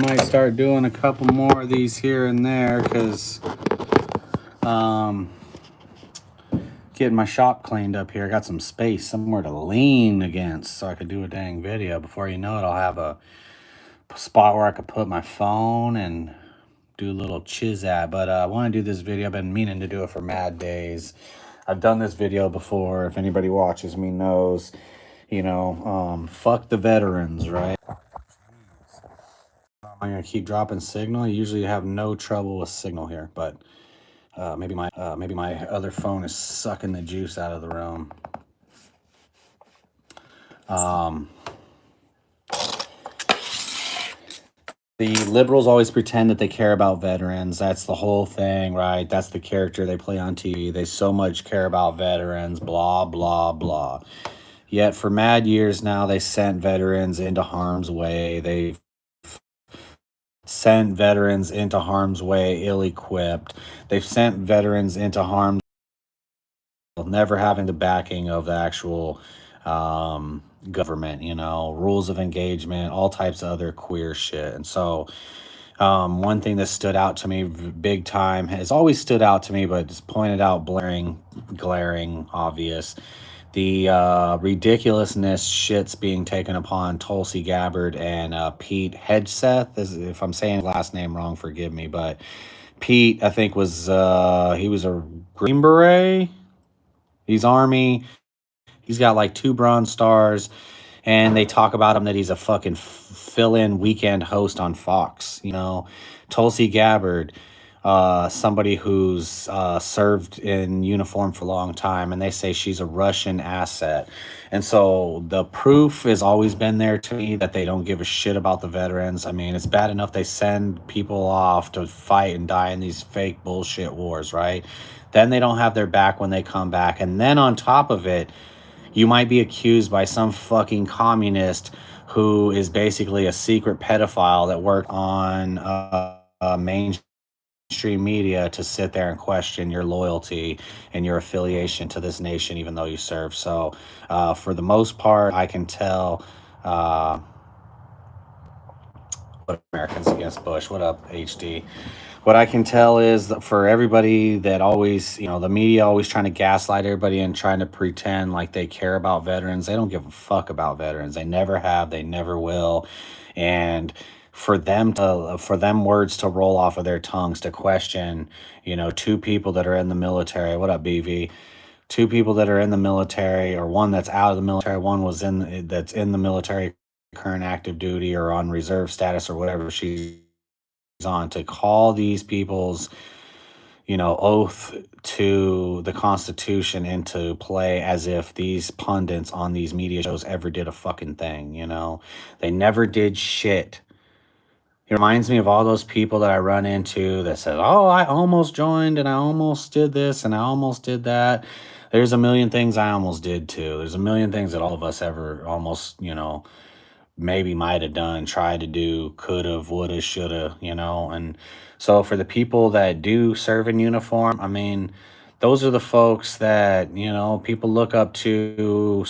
might start doing a couple more of these here and there because getting my shop cleaned up here. I got some space somewhere to lean against so I could do a dang video. Before you know it, I'll have a spot where I could put my phone and do a little chiz at. But I want to do this video. I've been meaning to do it for mad days. I've done this video before. If anybody watches me knows, fuck the veterans, right? I'm gonna keep dropping signal. I usually have no trouble with signal here, but maybe my other phone is sucking the juice out of the room. The liberals always pretend that they care about veterans. That's the whole thing, right? That's the character they play on TV. They so much care about veterans, blah, blah, blah. Yet for mad years now, they sent veterans into harm's way. They've sent veterans into harm's way ill-equipped. They've sent veterans into harm's way, never having the backing of the actual government, rules of engagement, all types of other queer shit. And so one thing that stood out to me big time has always stood out to me, but just pointed out glaring, obvious. The ridiculousness shits being taken upon Tulsi Gabbard and Pete Hegseth. If I'm saying his last name wrong, forgive me. But Pete, I think, was he was a Green Beret. He's Army. He's got like 2 Bronze Stars. And they talk about him that he's a fucking fill-in weekend host on Fox. Tulsi Gabbard, somebody who's served in uniform for a long time, and they say she's a Russian asset. And so the proof has always been there to me that they don't give a shit about the veterans. I mean, it's bad enough they send people off to fight and die in these fake bullshit wars, right? Then they don't have their back when they come back. And then on top of it, you might be accused by some fucking communist who is basically a secret pedophile that worked on mainstream media to sit there and question your loyalty and your affiliation to this nation, even though you serve. So for the most part, I can tell what Americans Against Bush. What up, HD? What I can tell is that for everybody that always, the media always trying to gaslight everybody and trying to pretend like they care about veterans. They don't give a fuck about veterans. They never have. They never will. And for them words to roll off of their tongues to question, 2 people that are in the military. What up, BV? 2 people that are in the military, or one that's out of the military. One that's in the military, current active duty or on reserve status or whatever she's on, to call these people's oath to the Constitution into play as if these pundits on these media shows ever did a fucking thing. They never did shit. It reminds me of all those people that I run into that said, oh, I almost joined and I almost did this and I almost did that. There's a million things I almost did too. There's a million things that all of us ever almost, maybe might have done, tried to do, could have, would have, should have, And so for the people that do serve in uniform, I mean, those are the folks that, people look up to,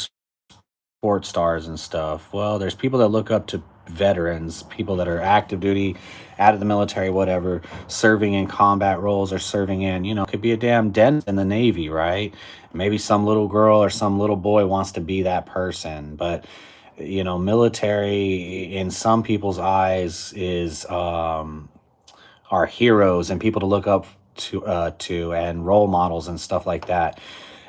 sports stars and stuff. Well, there's people that look up to veterans, people that are active duty, out of the military, whatever, serving in combat roles or serving in, could be a damn dent in the Navy, right? Maybe some little girl or some little boy wants to be that person. But military in some people's eyes is are heroes and people to look up to and role models and stuff like that.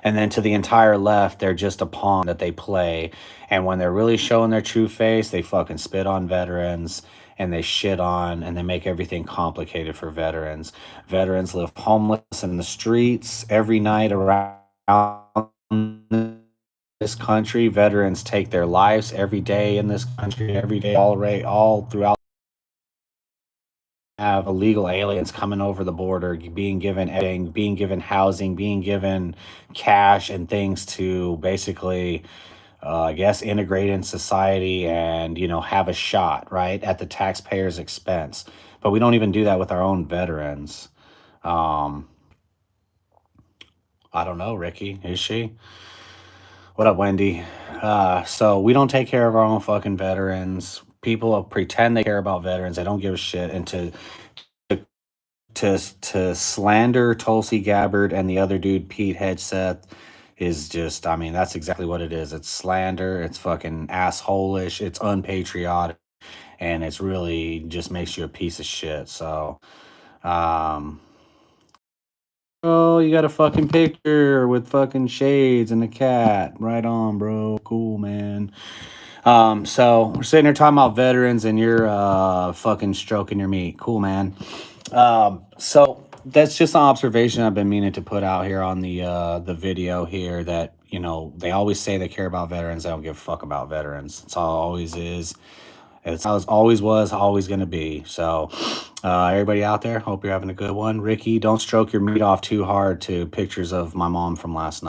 And then to the entire left, they're just a pawn that they play. And when they're really showing their true face, they fucking spit on veterans and they shit on and they make everything complicated for veterans. Veterans live homeless in the streets every night around this country. Veterans take their lives every day in this country, every day, all throughout. Have illegal aliens coming over the border, being given editing, being given housing, being given cash and things to basically, I guess, integrate in society and, have a shot, right, at the taxpayer's expense. But we don't even do that with our own veterans. I don't know, Ricky, is she? What up, Wendy? So we don't take care of our own fucking veterans. people pretend they care about veterans. They don't give a shit, and to slander Tulsi Gabbard and the other dude Pete Hegseth is just, I mean, that's exactly what it is. It's slander. It's fucking assholish. It's unpatriotic, and it's really just makes you a piece of shit. So, um, oh, you got a fucking picture with fucking shades and a cat. Right on, bro. Cool, man. So we're sitting here talking about veterans, and you're fucking stroking your meat. Cool, man. So that's just an observation I've been meaning to put out here on the video here, that they always say they care about veterans. They don't give a fuck about veterans. It's all it always is. It's how it always was, always going to be. So, everybody out there, hope you're having a good one. Ricky, don't stroke your meat off too hard to pictures of my mom from last night.